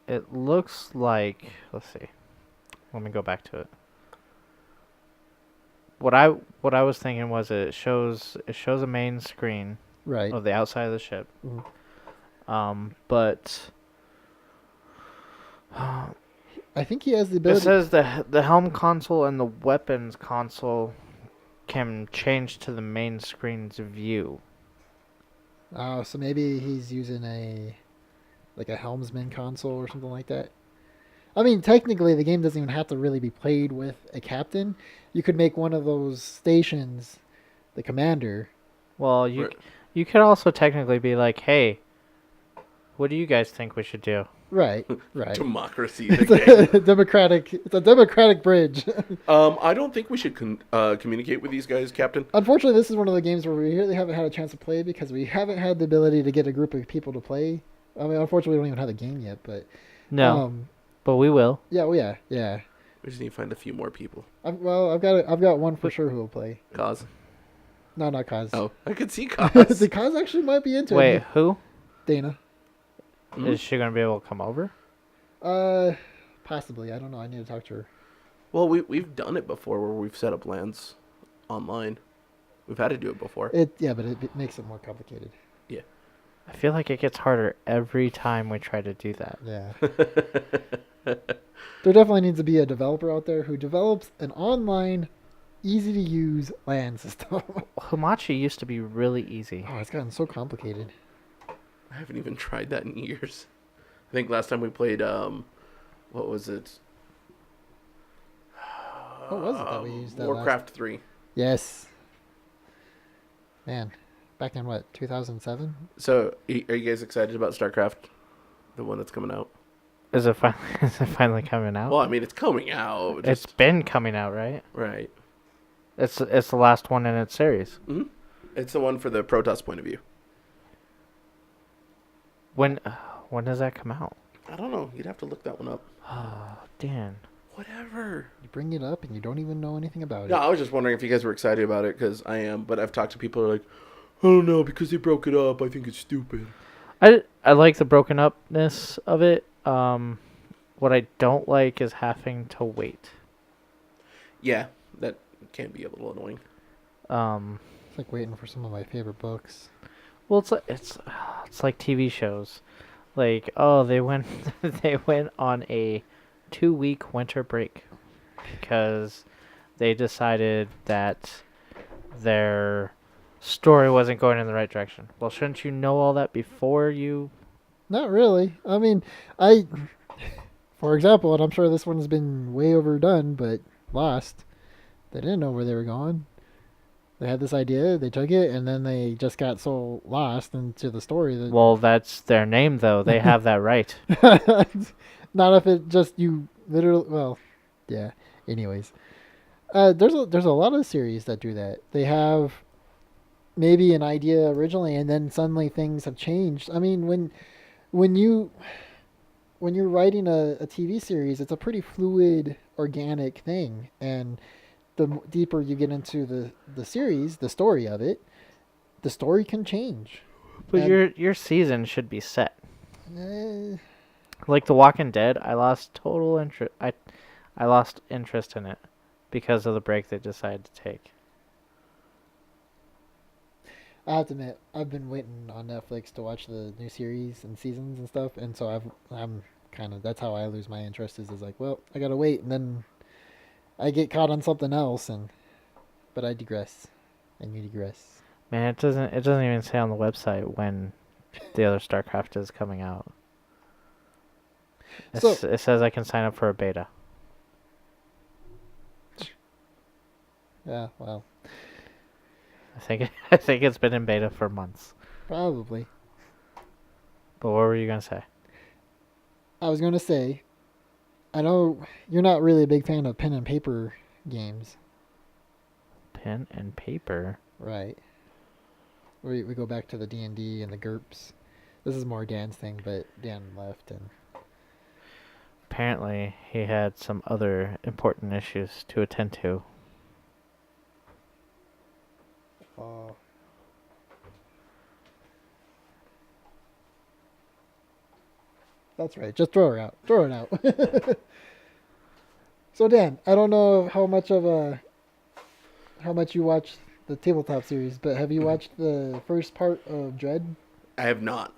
it looks like, let's see. Let me go back to it. What I was thinking was it shows a main screen Right. of the outside of the ship. Mhm. But I think he has the it ability... says the helm console and the weapons console can change to the main screen's view. Oh, so maybe he's using a like a helmsman console or something like that. I mean, technically, the game doesn't even have to really be played with a captain. You could make one of those stations the commander. Well, Right. you could also technically be like, hey, what do you guys think we should do? Right, right. Democracy. It's The game. a democratic. It's a democratic bridge. I don't think we should communicate with these guys, Captain. Unfortunately, this is one of the games where we really haven't had a chance to play because we haven't had the ability to get a group of people to play. I mean, unfortunately, we don't even have the game yet. But No, but we will. yeah, well, yeah. We just need to find a few more people. I've got one for sure who will play. Kaz. No, not Kaz. Oh, I could see Kaz. The Kaz actually might be into Wait, it. who? Dana. Hmm? Is she going to be able to come over? Possibly. I don't know. I need to talk to her. Well, we've done it before where we've set up LANs online. We've had to do it before. But it makes it more complicated. I feel like it gets harder every time we try to do that. Yeah. There definitely needs to be a developer out there who develops an online, easy to use LAN system. Hamachi used to be really easy. Oh, it's gotten so complicated. I haven't even tried that in years. I think last time we played, what was it? What was it that we used that Warcraft 3. Yes. Man, back in what, 2007? So, are you guys excited about StarCraft? The one that's coming out? Is it finally coming out? Well, I mean, it's coming out. It's been coming out, right? Right. It's the last one in its series. Hmm. It's the one for the Protoss point of view. When does that come out? I don't know. You'd have to look that one up. Oh, Dan. Whatever. You bring it up and you don't even know anything about No, it. I was just wondering if you guys were excited about it, because I am. But I've talked to people who are like, I don't know, because they broke it up. I think it's stupid. I like the broken upness of it. What I don't like is having to wait. Yeah, that can be a little annoying. It's like waiting for some of my favorite books. Well, it's like TV shows. Like, oh, they went they went on a 2-week winter break because they decided that their story wasn't going in the right direction. Well, shouldn't you know all that before you? Not really. I mean, for example, and I'm sure this one's been way overdone, but Lost, they didn't know where they were going. They had this idea, they took it, and then they just got so lost into the story that. Well, that's their name, though. They have that right. Not if it just you literally. Well, yeah. Anyways, there's a lot of series that do that. They have maybe an idea originally, and then suddenly things have changed. I mean, when you're writing a TV series, it's a pretty fluid, organic thing, and the deeper you get into the series, the story of it, the story can change. But And- your season should be set. Eh, Like The Walking Dead, I lost total interest. I lost interest in it because of the break they decided to take. I have to admit, I've been waiting on Netflix to watch the new series and seasons and stuff, and so I'm kind of, that's how I lose my interest is like, well, I gotta wait, and then I get caught on something else, but I digress, and you digress. Man, it doesn't even say on the website when the other StarCraft is coming out. So- It says I can sign up for a beta. Yeah, well, I think it's been in beta for months. probably. But what were you gonna say? I was gonna say, I know you're not really a big fan of pen and paper games, Pen and paper. right? We go back to the D&D and the GURPS. This is more Dan's thing, but Dan left, and Apparently, he had some other important issues to attend to. That's right. Just throw her out. Throw it out. So Dan, I don't know how much you watch the tabletop series, but have you watched the first part of Dread? I have not.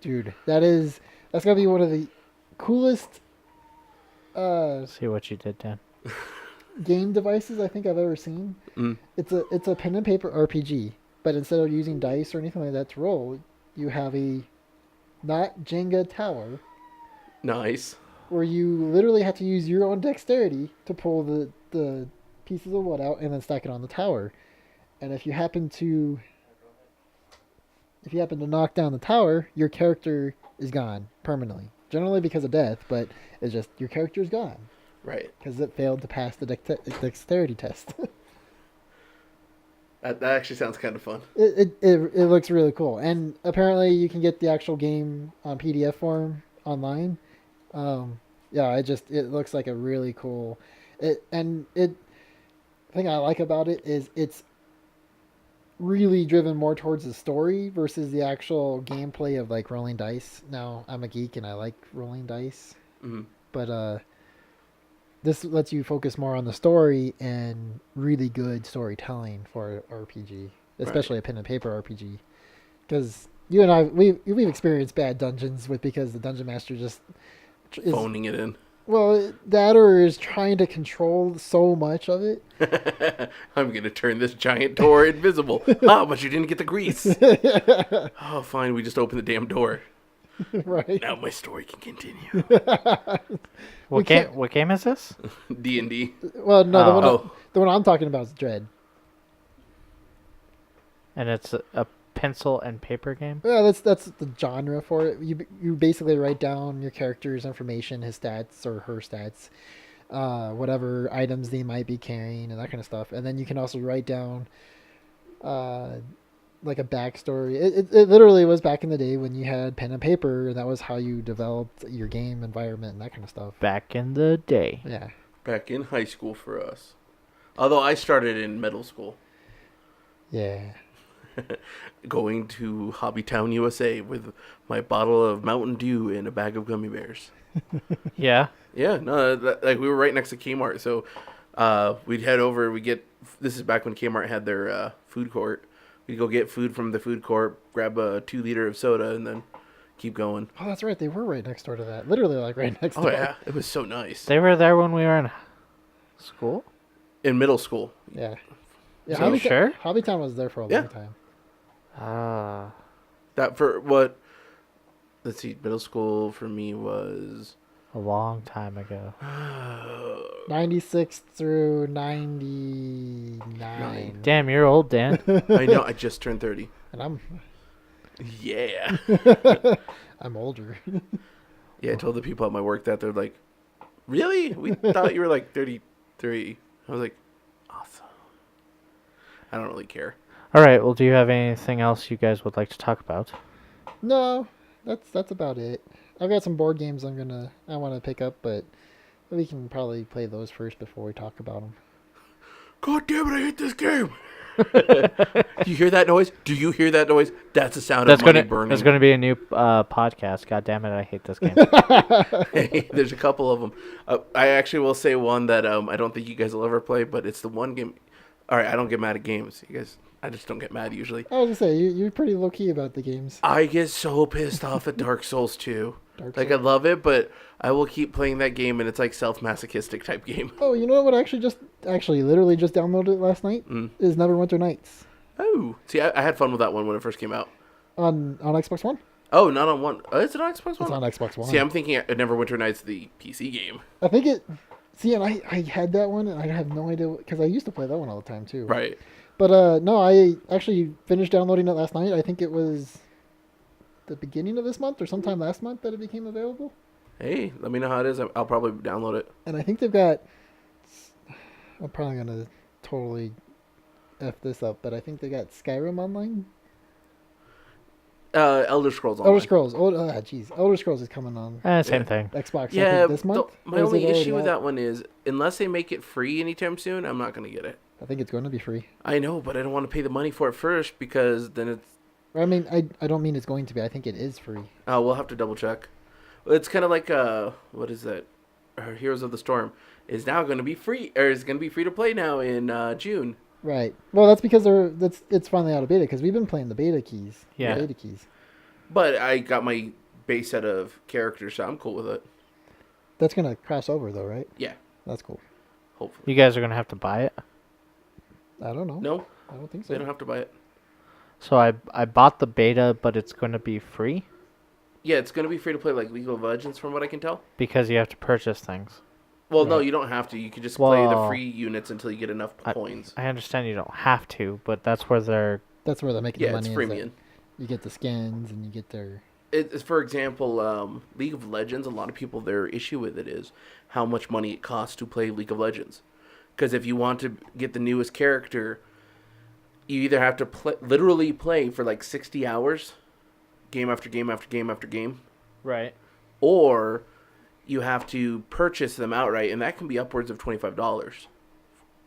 Dude, that's gonna be one of the coolest See what you did, Dan. game devices I think I've ever seen. Mm. It's a pen and paper RPG, but instead of using dice or anything like that to roll, you have a not Jenga tower, Nice. where you literally have to use your own dexterity to pull the pieces of wood out and then stack it on the tower. And if you happen to knock down the tower, your character is gone permanently. Generally because of death, but it's just your character is gone Right. because it failed to pass the dexterity test. That actually sounds kind of fun. It looks really cool, and apparently you can get the actual game on PDF form online. Yeah, it looks like a really cool. The thing I like about it is it's really driven more towards the story versus the actual gameplay of like rolling dice. Now I'm a geek and I like rolling dice, Hmm. but this lets you focus more on the story and really good storytelling for RPG, especially a pen and paper RPG. Because you and I, we've experienced bad dungeons because the dungeon master just is Phoning it in. well that or is trying to control so much of it. I'm going to turn this giant door invisible. But you didn't get the grease. Oh, fine. We just opened the damn door. Right. Now my story can continue. What game is this? D&D. Well, no, Oh. the one I'm talking about is Dread. And it's a pencil and paper game? Yeah, that's the genre for it. You basically write down your character's information, his stats or her stats, whatever items they might be carrying, and that kind of stuff. And then you can also write down, like a backstory. It literally was back in the day when you had pen and paper, and that was how you developed your game environment and that kind of stuff. Back in the day. Yeah. Back in high school for us. Although I started in middle school. Yeah. Going to Hobbytown, USA with my bottle of Mountain Dew and a bag of gummy bears. Yeah. Yeah, no, like we were right next to Kmart, so we'd head over. This is back when Kmart had their food court. We'd go get food from the food court, grab a 2 liter of soda, and then keep going. Oh, that's right. They were right next door to that. Literally, like right next Oh door. yeah, it was so nice. They were there when we were in school? In middle school. Yeah. Yeah. So sure? Hobbytown was there for a long time. That for what? Let's see. Middle school for me was A long time ago. 96 through 99. Damn, you're old, Dan. I know. I just turned 30. And I'm Yeah. I'm older. Yeah. I told the people at my work that they're like, "Really? We thought you were like 33." I was like, "Awesome." I don't really care. All right. Well, do you have anything else you guys would like to talk about? No, that's about it. I've got some board games I want to pick up, but we can probably play those first before we talk about them. God damn it! I hate this game. Do you hear that noise? Do you hear that noise? That's the sound of money burning. There's gonna be a new podcast. God damn it! I hate this game. Hey, there's a couple of them. I actually will say one that I don't think you guys will ever play, but it's the one game. All right, I don't get mad at games. You guys, I just don't get mad usually. I was gonna say you're pretty low key about the games. I get so pissed off at Dark Souls 2. Dark Like, Souls. I love it, but I will keep playing that game, and it's like self-masochistic type game. Oh, you know what? I literally just downloaded it last night. Is Neverwinter Nights Oh, see, I had fun with that one when it first came out. on Xbox One. Oh, not on one. Is it on Xbox One? It's on Xbox One. See, I'm thinking Neverwinter Nights, the PC game. I think it. See, and I had that one, and I have no idea because I used to play that one all the time too. Right. But no, I actually finished downloading it last night. I think it was the beginning of this month or sometime last month that it became available. Hey, let me know how it is. I'll probably download it. And I think they've got. I'm probably gonna totally f this up, but I think they got Skyrim online. Elder Scrolls Online. Elder Scrolls. Elder Scrolls is coming on Same thing. Xbox. I Yeah, think this month. my Or is only it already issue with out? that one is, unless they make it free anytime soon, I'm not going to get it. I think it's going to be free. I know, but I don't want to pay the money for it first because then it's... I mean, I don't mean it's going to be. I think it is free. we'll have to double check. It's kind of like, what is that? Heroes of the Storm is now going to be free, or is going to be free to play now in June. Right. Well, that's because it's finally out of beta because we've been playing the beta keys. Yeah. The beta keys. But I got my base set of characters, so I'm cool with it. That's gonna cross over though, right? Yeah, That's cool. hopefully. You guys are gonna have to buy it. I don't know. No, I don't think so. they don't have to buy it. So I bought the beta, but it's gonna be free. Yeah, it's going to be free to play like League of Legends, from what I can tell. Because you have to purchase things. Well, no, Right. you don't have to. You can just play the Well, free units until you get enough coins. I understand you don't have to, but that's where they're... That's where they're making Yeah, the it's money. Is that freemium. you get the skins and you get their. It's, for example, League of Legends, a lot of people, their issue with it is how much money it costs to play League of Legends. Because if you want to get the newest character, you either have to literally play for like 60 hours, game after game after game after game, Right. or you have to purchase them outright, and that can be upwards of $25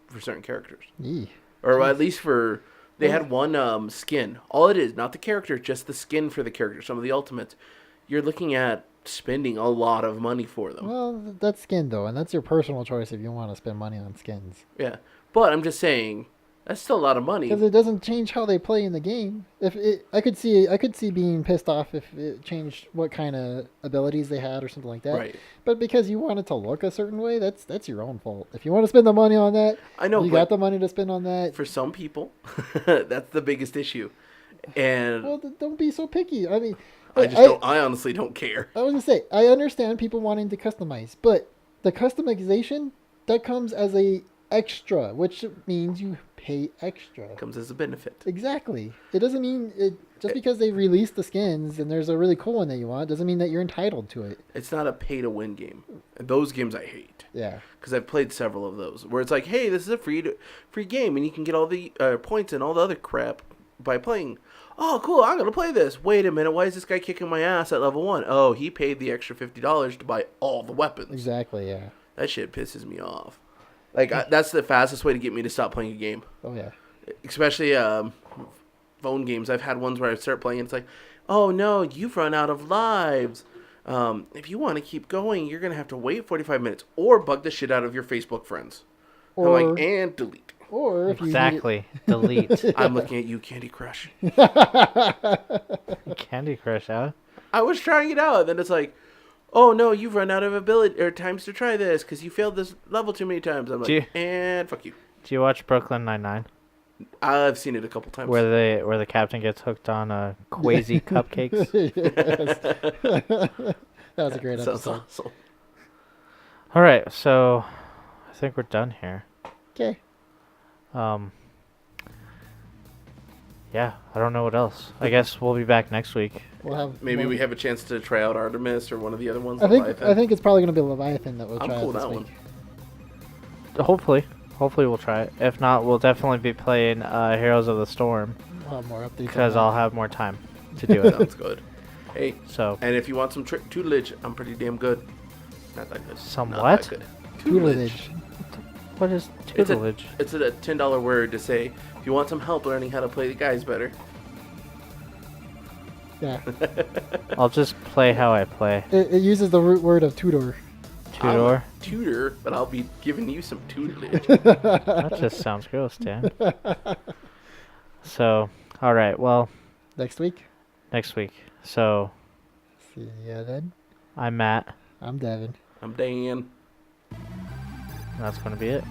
for certain characters. Eee. Or Jeez. at least for... They had one skin. All it is, not the character, just the skin for the character. Some of the ultimates. You're looking at spending a lot of money for them. Well, that's skin though, and that's your personal choice if you want to spend money on skins. Yeah. But I'm just saying, that's still a lot of money. Because it doesn't change how they play in the game. I could see being pissed off if it changed what kind of abilities they had or something like that. Right. But because you want it to look a certain way, that's your own fault. If you want to spend the money on that, I know, you but got the money to spend on that. for some people, that's the biggest issue. And Well, don't be so picky. I mean, I honestly don't care. I was gonna say I understand people wanting to customize, but the customization that comes as a extra, which means you pay extra. It comes as a benefit. Exactly. It doesn't mean it just because they release the skins and there's a really cool one that you want doesn't mean that you're entitled to it. It's not a pay-to-win game. And those games I hate. Yeah. Because I've played several of those. Where it's like, hey, this is a free game, and you can get all the points and all the other crap by playing. Oh, cool, I'm going to play this. Wait a minute, why is this guy kicking my ass at level 1? Oh, he paid the extra $50 to buy all the weapons. Exactly, yeah. That shit pisses me off. Like, that's the fastest way to get me to stop playing a game. Oh, yeah. Especially phone games. I've had ones where I start playing and it's like, oh no, you've run out of lives. If you want to keep going, you're going to have to wait 45 minutes or bug the shit out of your Facebook friends. Or, I'm like, and delete. or if you Exactly. Delete. I'm looking at you, Candy Crush. Candy Crush, huh? I was trying it out, and then it's like, oh no, you've run out of ability or times to try this because you failed this level too many times. I'm like, and fuck you. Do you watch Brooklyn Nine-Nine? I've seen it a couple times. Where the captain gets hooked on Quasi cupcakes? That was a great Sounds episode. awesome. All right, so I think we're done here. Okay. Yeah, I don't know what else. I guess we'll be back next week. We'll have Maybe more- we have a chance to try out Artemis or one of the other ones. I Leviathan. think it's probably gonna be Leviathan that we'll I'm try cool out with this that week. Hopefully we'll try it. If not, we'll definitely be playing Heroes of the Storm We'll have more updates. because on I'll have more time to do it. Sounds good. Hey, So, and if you want some tutelage, I'm pretty damn good. Not that good. Some Not what? that good. that. Tutelage. what is It's a- tutelage? It's a $10 word to say if you want some help learning how to play the guys better. Yeah. I'll just play how I play. It uses the root word of tutor. I'm Tutor? a tutor, but I'll be giving you some tutelage. That just sounds gross, Dan. So, all right. Well, Next week. next week. So, See ya then. I'm Matt. I'm Devin. I'm Dan. And that's going to be it.